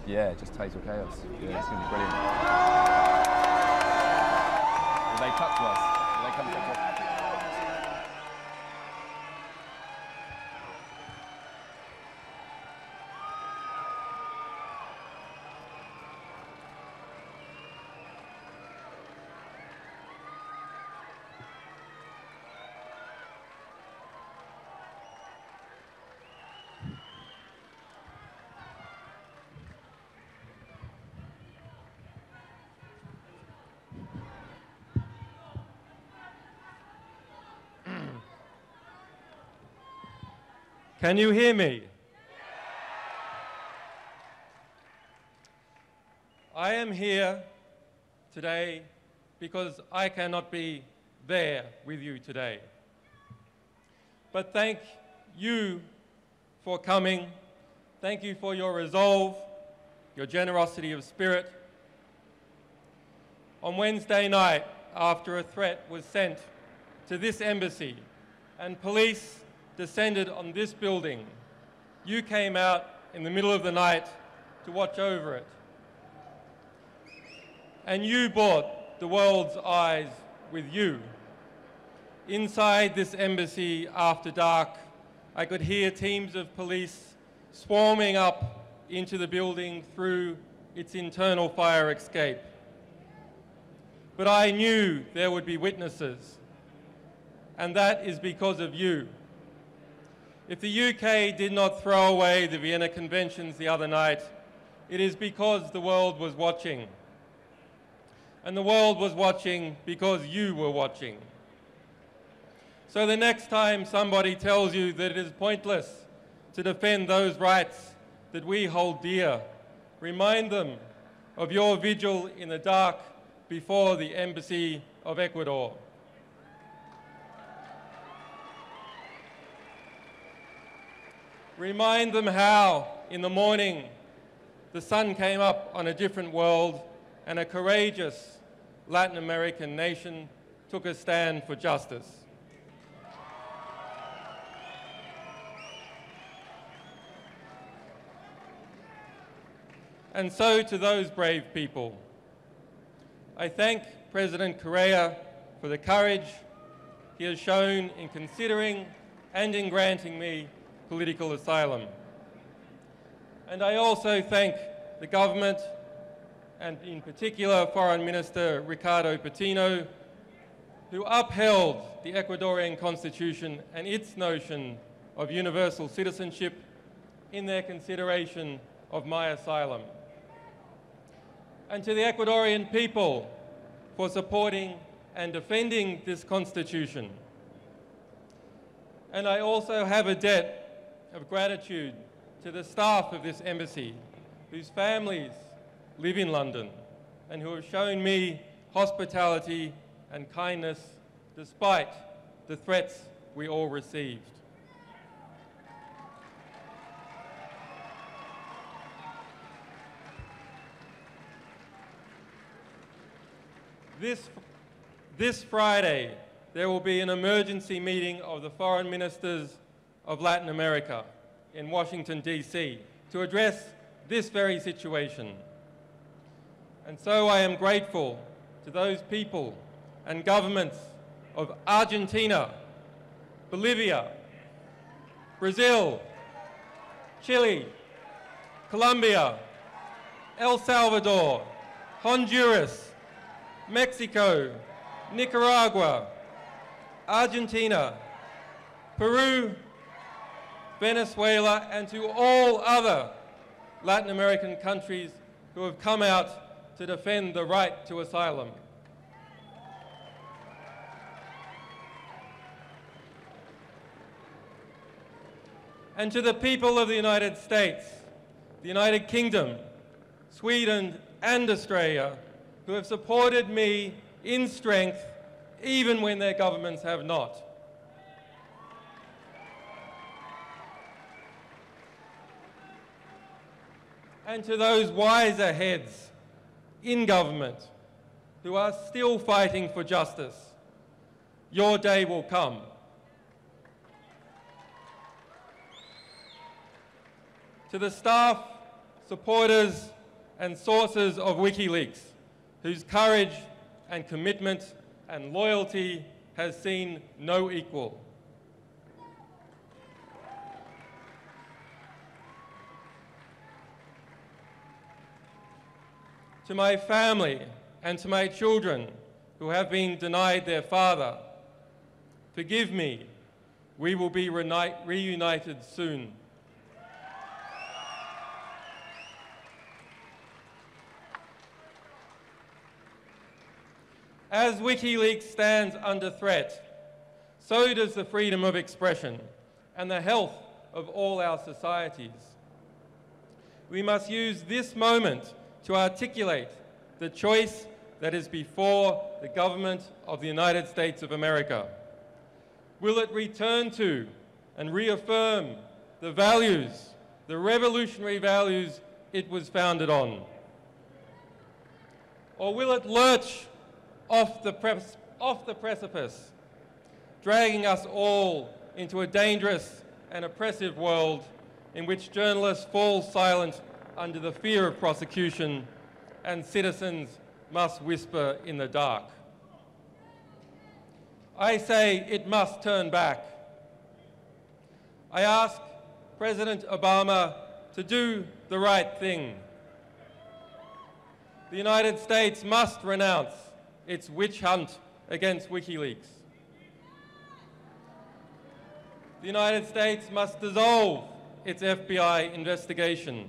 Yeah, just total chaos. Yeah, it's going to be brilliant. Will they cut to us? Will they come to us? Can you hear me? I am here today because I cannot be there with you today. But thank you for coming. Thank you for your resolve, your generosity of spirit. On Wednesday night, after a threat was sent to this embassy and police descended on this building, you came out in the middle of the night to watch over it. And you brought the world's eyes with you. Inside this embassy after dark, I could hear teams of police swarming up into the building through its internal fire escape. But I knew there would be witnesses, and that is because of you. If the UK did not throw away the Vienna Conventions the other night, it is because the world was watching. And the world was watching because you were watching. So the next time somebody tells you that it is pointless to defend those rights that we hold dear, remind them of your vigil in the dark before the Embassy of Ecuador. Remind them how, in the morning, the sun came up on a different world and a courageous Latin American nation took a stand for justice. And so to those brave people, I thank President Correa for the courage he has shown in considering and in granting me political asylum. And I also thank the government, and in particular Foreign Minister Ricardo Patino, who upheld the Ecuadorian Constitution and its notion of universal citizenship in their consideration of my asylum. And to the Ecuadorian people for supporting and defending this Constitution. And I also have a debt of gratitude to the staff of this embassy, whose families live in London and who have shown me hospitality and kindness despite the threats we all received. This Friday, there will be an emergency meeting of the foreign ministers of Latin America in Washington, D.C. to address this very situation. And so I am grateful to those people and governments of Argentina, Bolivia, Brazil, Chile, Colombia, El Salvador, Honduras, Mexico, Nicaragua, Argentina, Peru, Venezuela, and to all other Latin American countries who have come out to defend the right to asylum. And to the people of the United States, the United Kingdom, Sweden, and Australia, who have supported me in strength even when their governments have not. And to those wiser heads in government who are still fighting for justice, your day will come. To the staff supporters and sources of Wikileaks, whose courage and commitment and loyalty has seen no equal. To my family and to my children who have been denied their father, forgive me, we will be reunited soon. As Wikileaks stands under threat, so does the freedom of expression and the health of all our societies. We must use this moment to articulate the choice that is before the government of the United States of America. Will it return to and reaffirm the values, the revolutionary values it was founded on? Or will it lurch off the precipice, dragging us all into a dangerous and oppressive world in which journalists fall silent under the fear of prosecution and citizens must whisper in the dark? I say it must turn back. I ask President Obama to do the right thing. The United States must renounce its witch hunt against Wikileaks. The United States must dissolve its FBI investigation.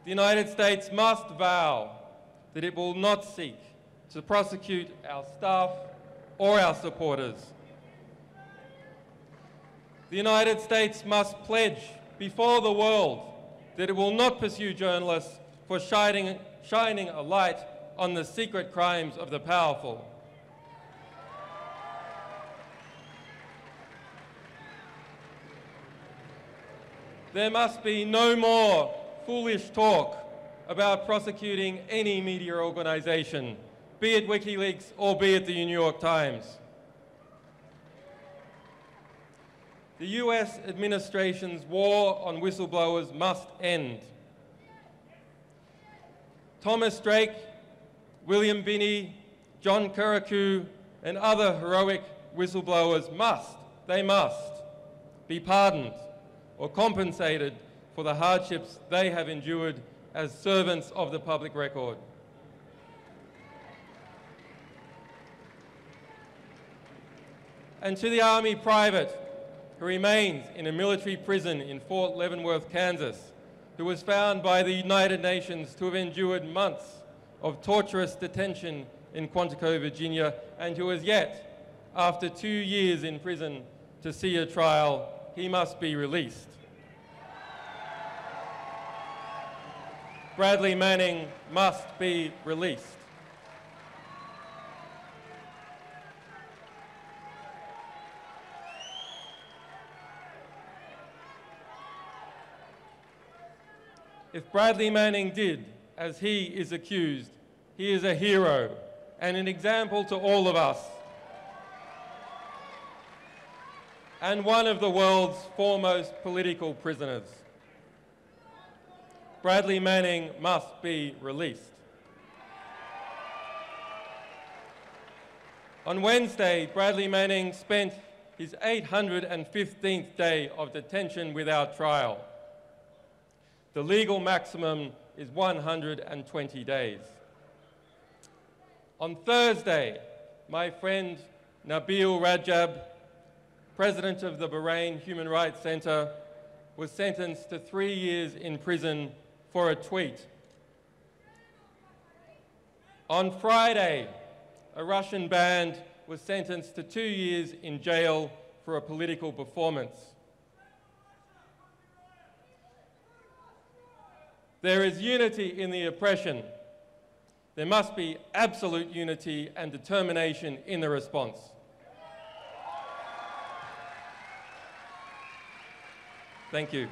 The United States must vow that it will not seek to prosecute our staff or our supporters. The United States must pledge before the world that it will not pursue journalists for shining a light on the secret crimes of the powerful. There must be no more foolish talk about prosecuting any media organization, be it Wikileaks or be it the New York Times. The US administration's war on whistleblowers must end. Thomas Drake, William Binney, John Kirikou, and other heroic whistleblowers must be pardoned or compensated for the hardships they have endured as servants of the public record. And to the Army private who remains in a military prison in Fort Leavenworth, Kansas, who was found by the United Nations to have endured months of torturous detention in Quantico, Virginia, and who has yet, after 2 years in prison, to see a trial, he must be released. Bradley Manning must be released. If Bradley Manning did as he is accused, he is a hero and an example to all of us, and one of the world's foremost political prisoners. Bradley Manning must be released. On Wednesday, Bradley Manning spent his 815th day of detention without trial. The legal maximum is 120 days. On Thursday, my friend Nabil Rajab, president of the Bahrain Human Rights Center, was sentenced to 3 years in prison for a tweet. On Friday, a Russian band was sentenced to 2 years in jail for a political performance. There is unity in the oppression. There must be absolute unity and determination in the response. Thank you.